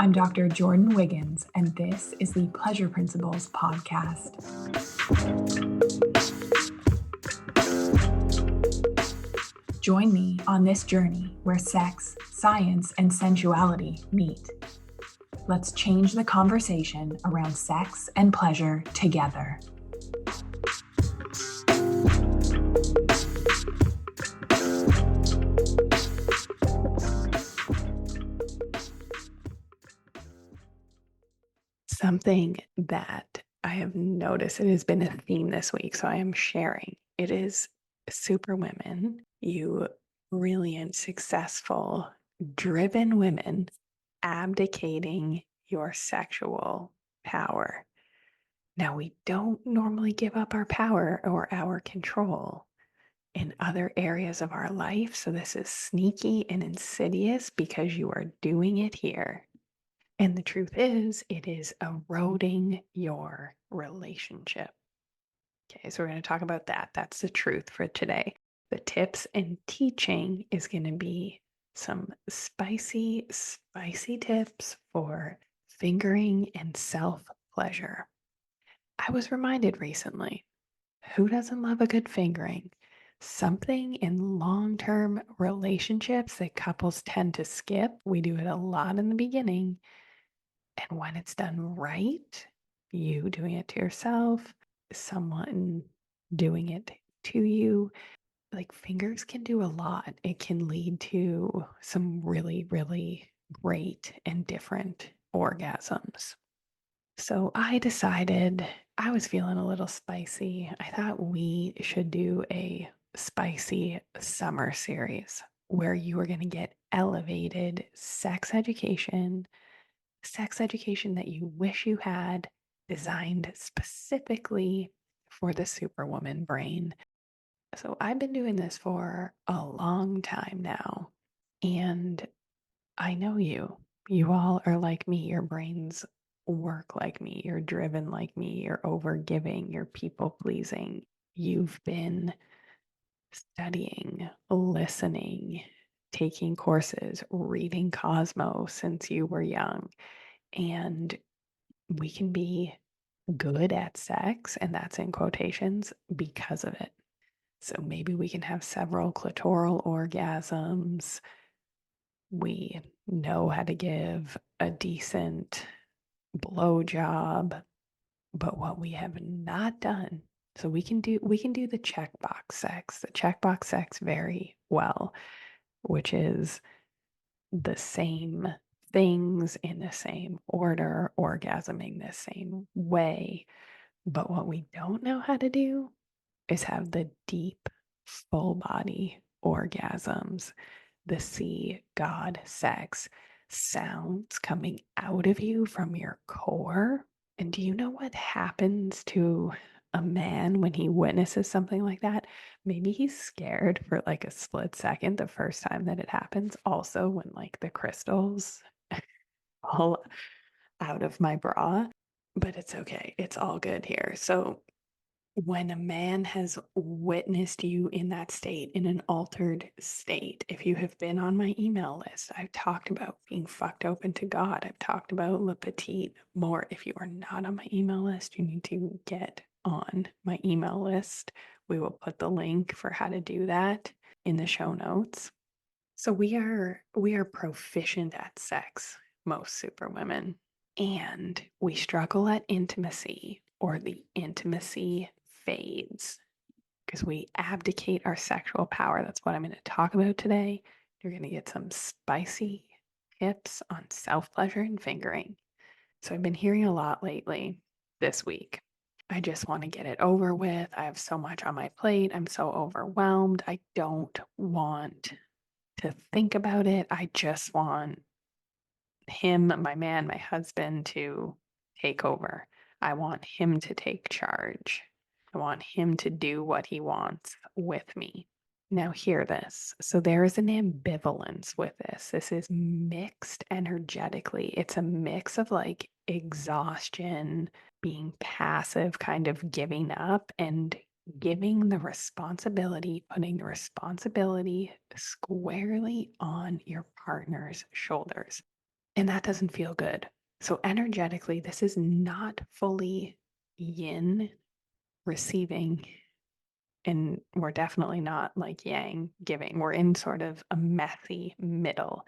I'm Dr. Jordin Wiggins, and this is the Pleasure Principles podcast. Join me on this journey where sex, science, and sensuality meet. Let's change the conversation around sex and pleasure together. Something that I have noticed, it has been a theme this week, so I am sharing. It is super women, you brilliant, successful, driven women abdicating your sexual power. Now, we don't normally give up our power or our control in other areas of our life, so this is sneaky and insidious because you are doing it here. And the truth is, it is eroding your relationship. Okay, so we're going to talk about that. That's the truth for today. The tips and teaching is going to be some spicy tips for fingering and self-pleasure. I was reminded recently, who doesn't love a good fingering? Something in long-term relationships that couples tend to skip. We do it a lot in the beginning. And when it's done right, you doing it to yourself, someone doing it to you, like fingers can do a lot. It can lead to some really, really great and different orgasms. So I decided I was feeling a little spicy. I thought we should do a spicy summer series where you are going to get elevated sex education that you wish you had, designed specifically for the superwoman brain. So I've been doing this for a long time now, and I know you. You all are like me. Your brains work like me. You're driven like me. You're overgiving. You're people pleasing. You've been studying, listening, taking courses, reading Cosmo since you were young. And we can be good at sex, and that's in quotations, because of it. So maybe we can have several clitoral orgasms. We know how to give a decent blowjob, but what we have not done, so we can do the checkbox sex very well, which is the same things in the same order, orgasming the same way. But what we don't know how to do is have the deep, full body orgasms, the see God sex sounds coming out of you from your core. And do you know what happens to a man when he witnesses something like that? Maybe he's scared for like a split second the first time that it happens. Also, when like the crystals fall out of my bra, but it's okay. It's all good here. So when a man has witnessed you in that state, in an altered state, if you have been on my email list, I've talked about being fucked open to God. I've talked about Le Petit more. If you are not on my email list, you need to get on my email list. We will put the link for how to do that in the show notes. So we are proficient at sex, most superwomen, and we struggle at intimacy, or the intimacy fades because we abdicate our sexual power. That's what I'm going to talk about today. You're going to get some spicy tips on self-pleasure and fingering. So I've been hearing a lot lately this week. I just want to get it over with. I have so much on my plate. I'm so overwhelmed. I don't want to think about it. I just want him, my man, my husband, to take over. I want him to take charge. I want him to do what he wants with me. Now, hear this. So, there is an ambivalence with this. This is mixed energetically. It's a mix of like exhaustion, being passive, kind of giving up, and giving the responsibility, putting the responsibility squarely on your partner's shoulders. And that doesn't feel good. So, energetically, this is not fully yin receiving, and we're definitely not like yang giving. We're in sort of a messy middle.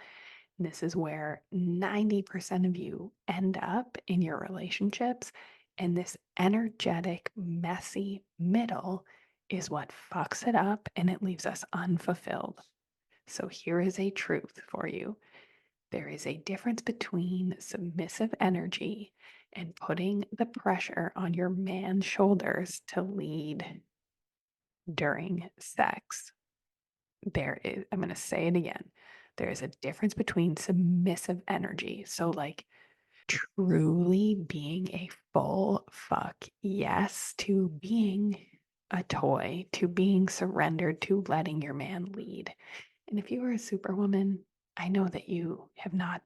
This is where 90% of you end up in your relationships. And this energetic, messy middle is what fucks it up and it leaves us unfulfilled. So here is a truth for you. There is a difference between submissive energy and putting the pressure on your man's shoulders to lead during sex. There is, I'm going to say it again. There is a difference between submissive energy. So, like, truly being a full fuck yes to being a toy, to being surrendered, to letting your man lead. And if you were a superwoman, I know that you have not,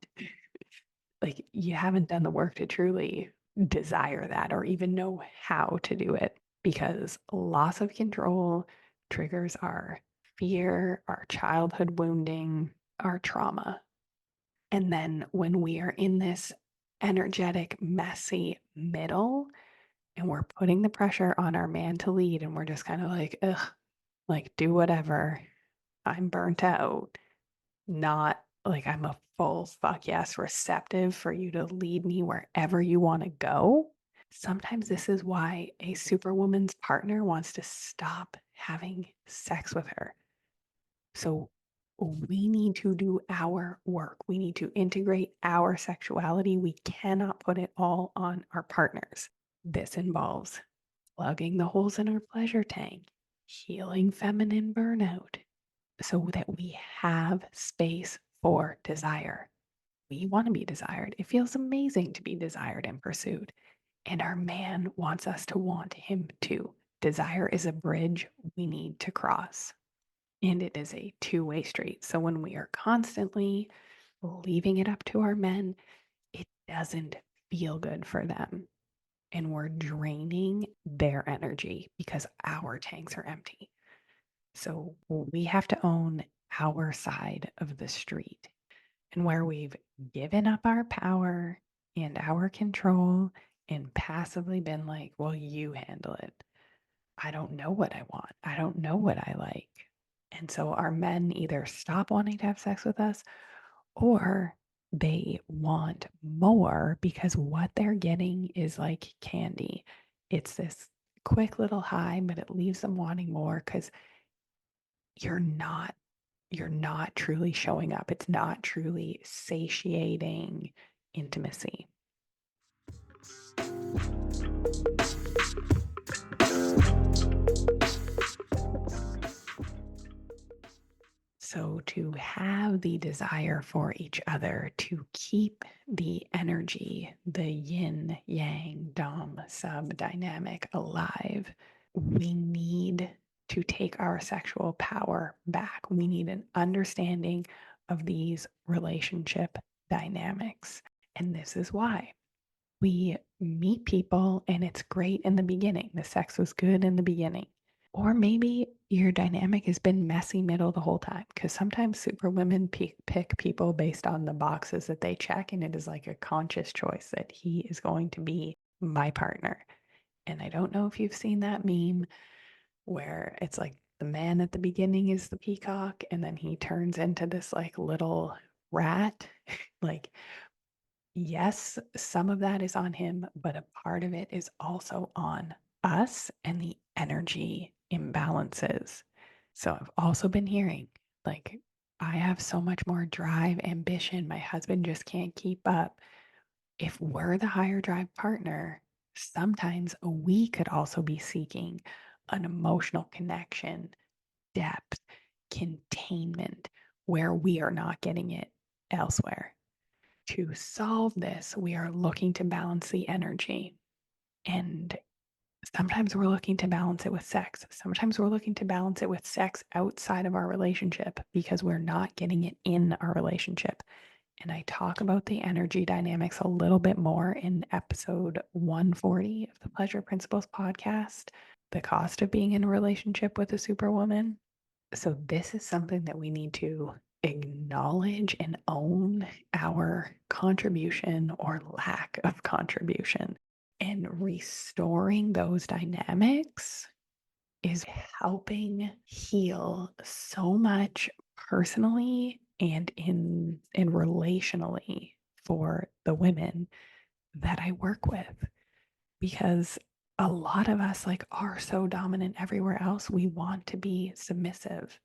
like, you haven't done the work to truly desire that or even know how to do it because loss of control triggers our fear, our childhood wounding, our trauma. And then when we are in this energetic, messy middle and we're putting the pressure on our man to lead and we're just kind of like, ugh, like do whatever. I'm burnt out. Not like I'm a full fuck yes receptive for you to lead me wherever you want to go. Sometimes this is why a superwoman's partner wants to stop having sex with her. So we need to do our work. We need to integrate our sexuality. We cannot put it all on our partners. This involves plugging the holes in our pleasure tank, healing feminine burnout, so that we have space for desire. We want to be desired. It feels amazing to be desired and pursued. And our man wants us to want him too. Desire is a bridge we need to cross. And it is a two-way street. So when we are constantly leaving it up to our men, it doesn't feel good for them. And we're draining their energy because our tanks are empty. So we have to own our side of the street and where we've given up our power and our control and passively been like, well, you handle it. I don't know what I want. I don't know what I like. And so our men either stop wanting to have sex with us or they want more because what they're getting is like candy. It's this quick little high, but it leaves them wanting more because you're not you're not truly showing up. It's not truly satiating intimacy. So, to have the desire for each other, to keep the energy, the yin yang dom sub dynamic alive, we need to take our sexual power back. We need an understanding of these relationship dynamics. And this is why we meet people and it's great in the beginning. The sex was good in the beginning. Or maybe your dynamic has been messy middle the whole time because sometimes superwomen pick people based on the boxes that they check, and it is like a conscious choice that he is going to be my partner. And I don't know if you've seen that meme where it's like the man at the beginning is the peacock and then he turns into this like little rat. Like, yes, some of that is on him, but a part of it is also on us and the energy imbalances. So I've also been hearing like, I have so much more drive, ambition. My husband just can't keep up. If we're the higher drive partner, sometimes we could also be seeking an emotional connection, depth, containment where we are not getting it elsewhere. To solve this, we are looking to balance the energy. And sometimes we're looking to balance it with sex. Sometimes we're looking to balance it with sex outside of our relationship because we're not getting it in our relationship. And I talk about the energy dynamics a little bit more in episode 140 of the Pleasure Principles podcast, the cost of being in a relationship with a superwoman. So, this is something that we need to acknowledge and own our contribution or lack of contribution. And restoring those dynamics is helping heal so much personally and in relationally for the women that I work with, because a lot of us like are so dominant everywhere else. We want to be submissive,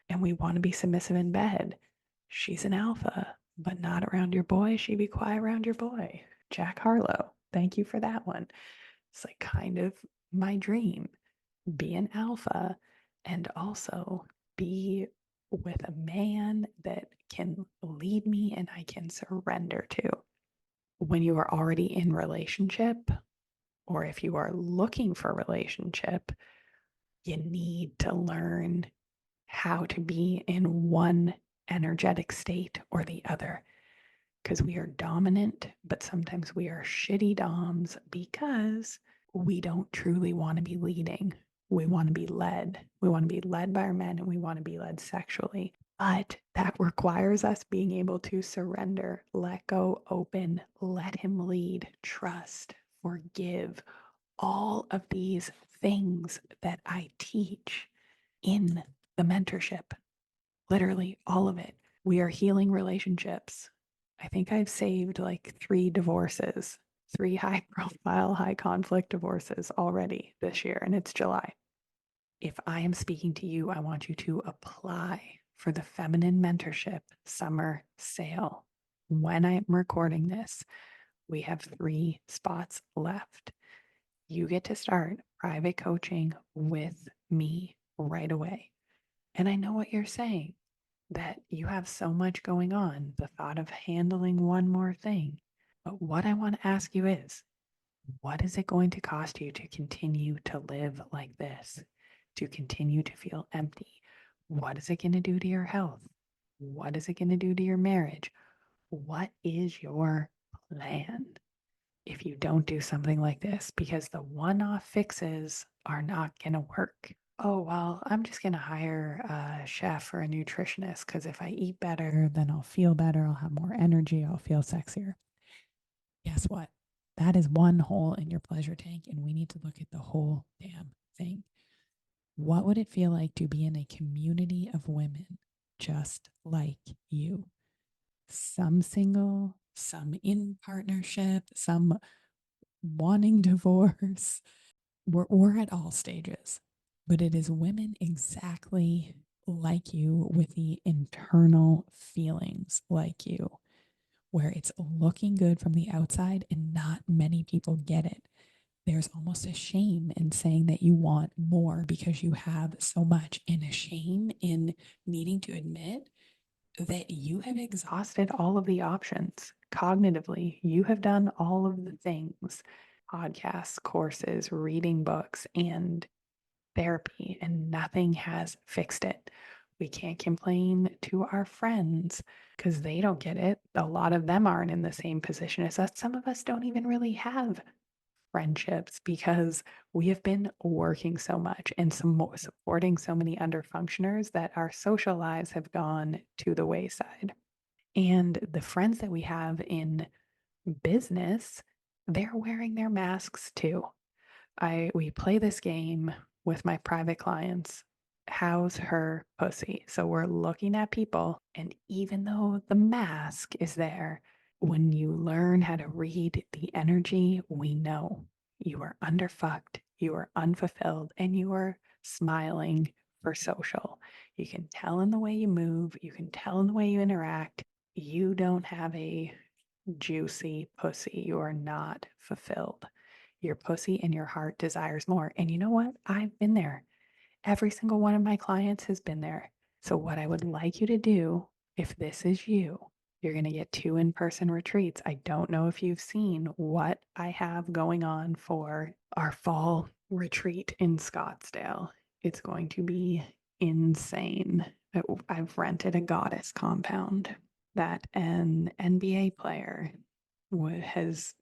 and we want to be submissive in bed. She's an alpha, but not around your boy. She be quiet around your boy. Jack Harlow. Thank you for that one. It's like kind of my dream. Be an alpha and also be with a man that can lead me and I can surrender to. When you are already in relationship, or if you are looking for a relationship, you need to learn how to be in one energetic state or the other, because we are dominant, but sometimes we are shitty doms because we don't truly want to be leading. We want to be led. We want to be led by our men and we want to be led sexually. But that requires us being able to surrender, let go, open, let him lead, trust, forgive, all of these things that I teach in the mentorship. Literally all of it. We are healing relationships. I think I've saved like 3 divorces, 3 high-profile, high conflict divorces already this year, and it's July. If I am speaking to you, I want you to apply for the Feminine Mentorship Summer Sale. When I'm recording this, we have 3 spots left. You get to start private coaching with me right away. And I know what you're saying, that you have so much going on, the thought of handling one more thing. But what I want to ask you is, what is it going to cost you to continue to live like this, to continue to feel empty? What is it going to do to your health? What is it going to do to your marriage? What is your plan if you don't do something like this? Because the one-off fixes are not going to work. Oh, well, I'm just going to hire a chef or a nutritionist because if I eat better, then I'll feel better. I'll have more energy. I'll feel sexier. Guess what? That is one hole in your pleasure tank, and we need to look at the whole damn thing. What would it feel like to be in a community of women just like you? Some single, some in partnership, some wanting divorce. We're at all stages, but it is women exactly like you with the internal feelings like you, where it's looking good from the outside and not many people get it. There's almost a shame in saying that you want more because you have so much, and a shame in needing to admit that you have exhausted all of the options cognitively. You have done all of the things: podcasts, courses, reading books, and therapy, and nothing has fixed it. We can't complain to our friends because they don't get it. A lot of them aren't in the same position as us. Some of us don't even really have friendships because we have been working so much and supporting so many underfunctioners that our social lives have gone to the wayside. And the friends that we have in business, they're wearing their masks too. We play this game with my private clients. How's her pussy? So we're looking at people, and even though the mask is there, when you learn how to read the energy, we know you are underfucked, you are unfulfilled, and you are smiling for social. You can tell in the way you move, you can tell in the way you interact. You don't have a juicy pussy. You are not fulfilled. Your pussy and your heart desires more. And you know what? I've been there. Every single one of my clients has been there. So, what I would like you to do, if this is you, you're going to get 2 in-person retreats. I don't know if you've seen what I have going on for our fall retreat in Scottsdale. It's going to be insane. I've rented a goddess compound that an NBA player has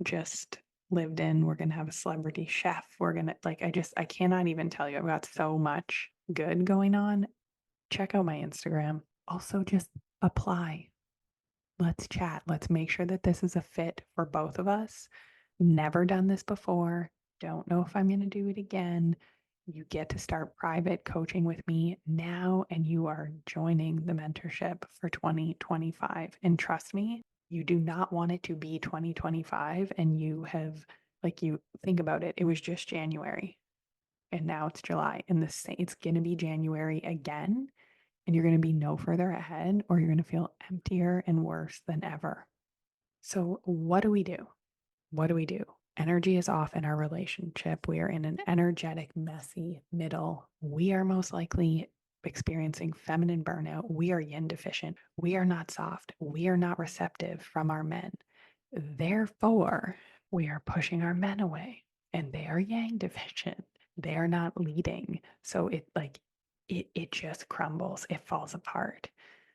just lived in. We're going to have a celebrity chef. We're going to, like, I cannot even tell you. I've got so much good going on. Check out my Instagram. Also, just apply. Let's chat. Let's make sure that this is a fit for both of us. Never done this before. Don't know if I'm going to do it again. You get to start private coaching with me now, and you are joining the mentorship for 2025. And trust me, you do not want it to be 2025. And you have, like, you think about it, it was just January and now it's July, and it's going to be January again, and you're going to be no further ahead, or you're going to feel emptier and worse than ever. So, what do we do? What do we do? Energy is off in our relationship. We are in an energetic, messy middle. We are most likely experiencing feminine burnout. We are yin deficient. We are not soft. We are not receptive from our men. Therefore, we are pushing our men away, and they are yang deficient. They are not leading. So it just crumbles. It falls apart.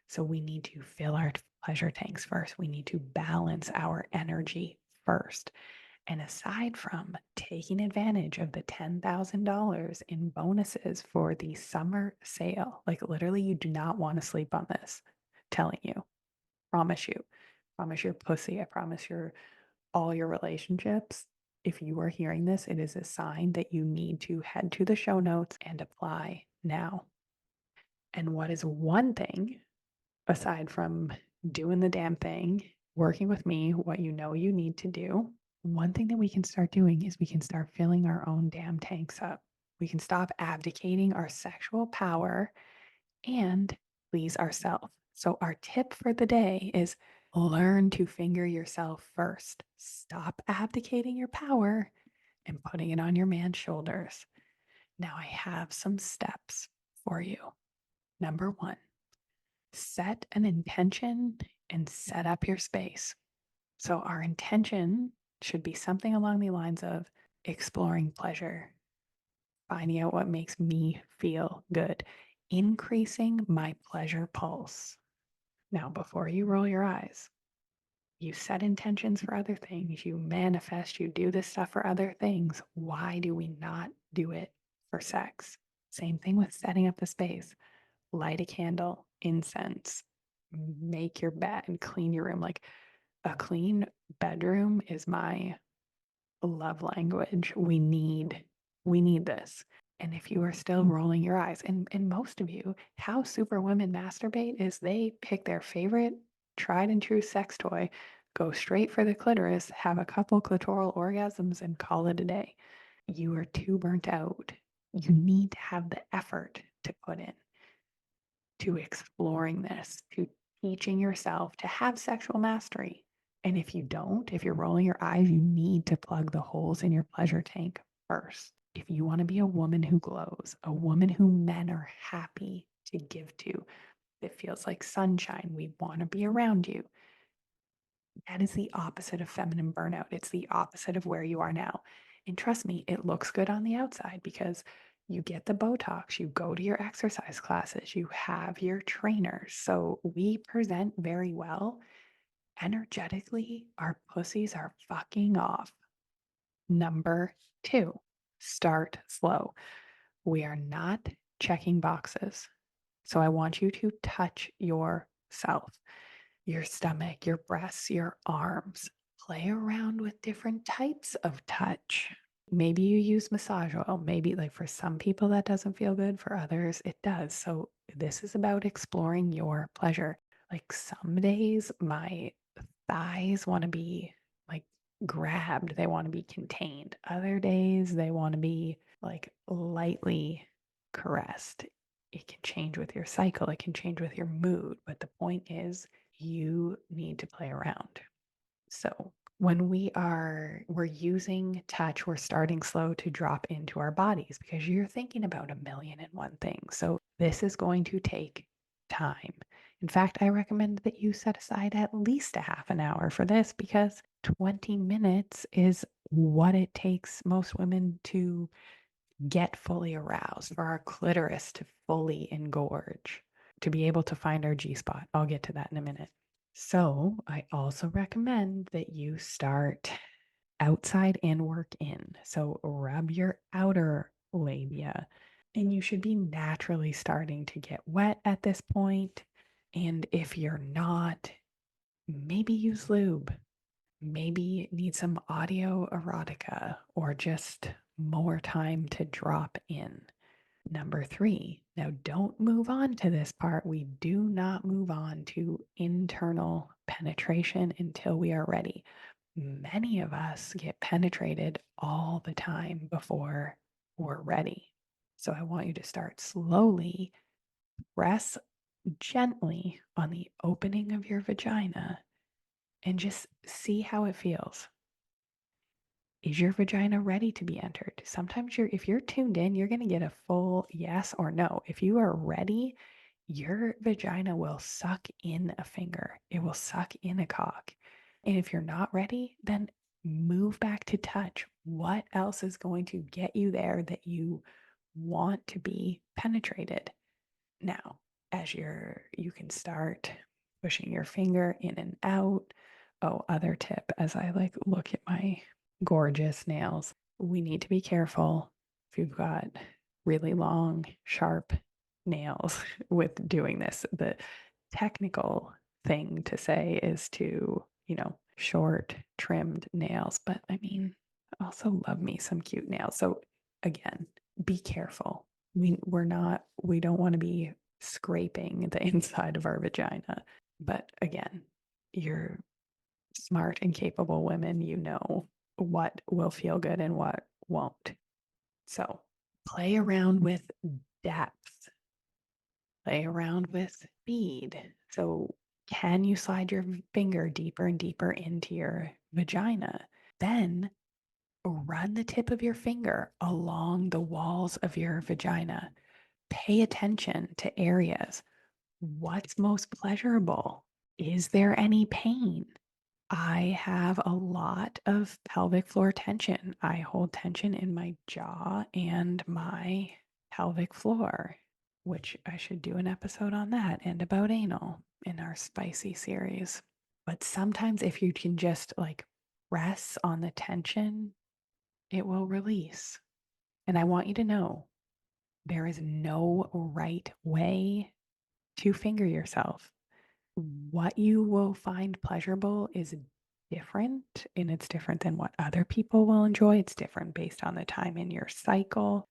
So we need to fill our pleasure tanks first. We need to balance our energy first. And aside from taking advantage of the $10,000 in bonuses for the summer sale, like literally, you do not want to sleep on this. Telling you, promise you, promise your pussy, I promise your all your relationships. If you are hearing this, it is a sign that you need to head to the show notes and apply now. And what is one thing aside from doing the damn thing, working with me, what you know you need to do? One thing that we can start doing is we can start filling our own damn tanks up. We can stop abdicating our sexual power and please ourselves. So, our tip for the day is learn to finger yourself first. Stop abdicating your power and putting it on your man's shoulders. Now, I have some steps for you. Number one, set an intention and set up your space. So, our intention should be something along the lines of exploring pleasure, finding out what makes me feel good, increasing my pleasure pulse. Now, before you roll your eyes, you set intentions for other things, you manifest, you do this stuff for other things. Why do we not do it for sex? Same thing with setting up the space. Light a candle, incense, make your bed, and clean your room. Like a clean bedroom is my love language. We need this. And if you are still rolling your eyes, and most of you, how super women masturbate is they pick their favorite tried and true sex toy, go straight for the clitoris, have a couple clitoral orgasms, and call it a day. You are too burnt out. You need to have the effort to put in to exploring this, to teaching yourself to have sexual mastery. And if you don't, if you're rolling your eyes, you need to plug the holes in your pleasure tank first. If you want to be a woman who glows, a woman who men are happy to give to, that feels like sunshine, we want to be around you. That is the opposite of feminine burnout. It's the opposite of where you are now. And trust me, it looks good on the outside because you get the Botox, you go to your exercise classes, you have your trainers. So we present very well. Energetically, our pussies are fucking off. Number two, start slow. We are not checking boxes. So I want you to touch yourself, your stomach, your breasts, your arms. Play around with different types of touch. Maybe you use massage oil. Maybe, like, for some people that doesn't feel good, for others it does. So this is about exploring your pleasure. Like some days my thighs want to be like grabbed, they want to be contained. Other days they want to be like lightly caressed. It can change with your cycle, it can change with your mood, but the point is you need to play around. So when we're using touch, we're starting slow to drop into our bodies because you're thinking about a million and one things. So this is going to take time. In fact, I recommend that you set aside at least a half an hour for this because 20 minutes is what it takes most women to get fully aroused, for our clitoris to fully engorge, to be able to find our G spot. I'll get to that in a minute. So, I also recommend that you start outside and work in. So, rub your outer labia, and you should be naturally starting to get wet at this point. And if you're not, maybe use lube. Maybe need some audio erotica or just more time to drop in. Number 3, now don't move on to this part. We do not move on to internal penetration until we are ready. Many of us get penetrated all the time before we're ready. So I want you to start slowly, press gently on the opening of your vagina and just see how it feels. Is your vagina ready to be entered? Sometimes if you're tuned in, you're going to get a full yes or no. If you are ready, your vagina will suck in a finger. It will suck in a cock. And if you're not ready, then move back to touch. What else is going to get you there that you want to be penetrated? Now, as you can start pushing your finger in and out. Oh, other tip, as I look at my gorgeous nails, we need to be careful if you've got really long, sharp nails with doing this. The technical thing to say is to, short, trimmed nails. But I mean, I also love me some cute nails. So again, be careful. We don't want to be scraping the inside of our vagina. But again, you're smart and capable women, you know what will feel good and what won't. So play around with depth, play around with speed. So can you slide your finger deeper and deeper into your vagina? Then run the tip of your finger along the walls of your vagina. Pay attention to areas. What's most pleasurable? Is there any pain? I have a lot of pelvic floor tension. I hold tension in my jaw and my pelvic floor, which I should do an episode on that and about anal in our spicy series. But sometimes if you can just press on the tension, it will release. And I want you to know there is no right way to finger yourself. What you will find pleasurable is different, and it's different than what other people will enjoy. It's different based on the time in your cycle,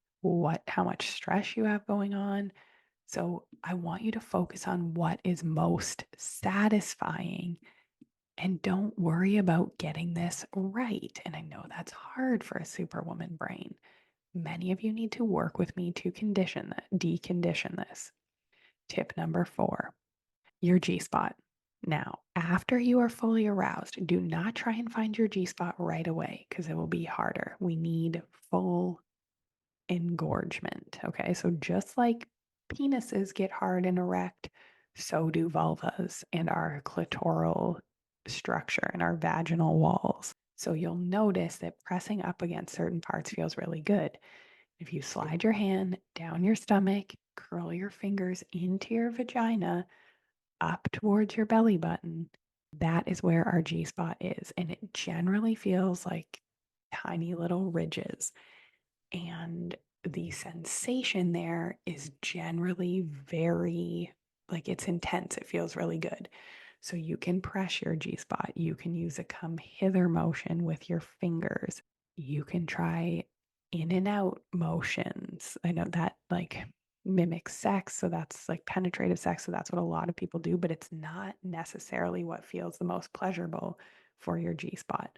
how much stress you have going on. So I want you to focus on what is most satisfying and don't worry about getting this right. And I know that's hard for a superwoman brain. Many of you need to work with me to decondition this. Tip number 4, your G-spot. Now, after you are fully aroused, do not try and find your G-spot right away because it will be harder. We need full engorgement. Okay, so just like penises get hard and erect, so do vulvas and our clitoral structure and our vaginal walls. So you'll notice that pressing up against certain parts feels really good. If you slide your hand down your stomach, curl your fingers into your vagina, up towards your belly button, that is where our G spot is. And it generally feels like tiny little ridges. And the sensation there is generally very, it's intense. It feels really good. So you can press your G spot. You can use a come hither motion with your fingers. You can try in and out motions. I know that mimics sex. So that's penetrative sex. So that's what a lot of people do, but it's not necessarily what feels the most pleasurable for your G spot.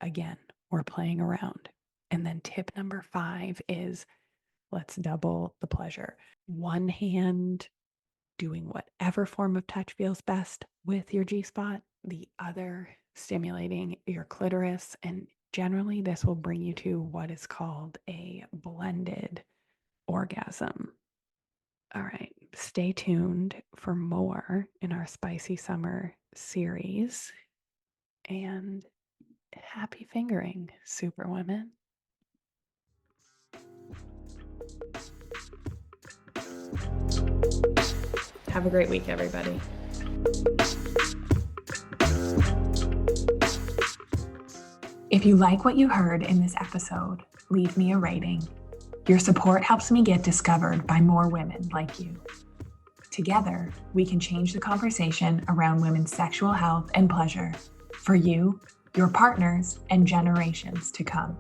Again, we're playing around. And then tip number 5 is let's double the pleasure. One hand doing whatever form of touch feels best with your G spot, the other stimulating your clitoris. And generally, this will bring you to what is called a blended orgasm. All right, stay tuned for more in our Spicy Summer series. And happy fingering, superwomen. Have a great week, everybody. If you like what you heard in this episode, leave me a rating. Your support helps me get discovered by more women like you. Together, we can change the conversation around women's sexual health and pleasure for you, your partners, and generations to come.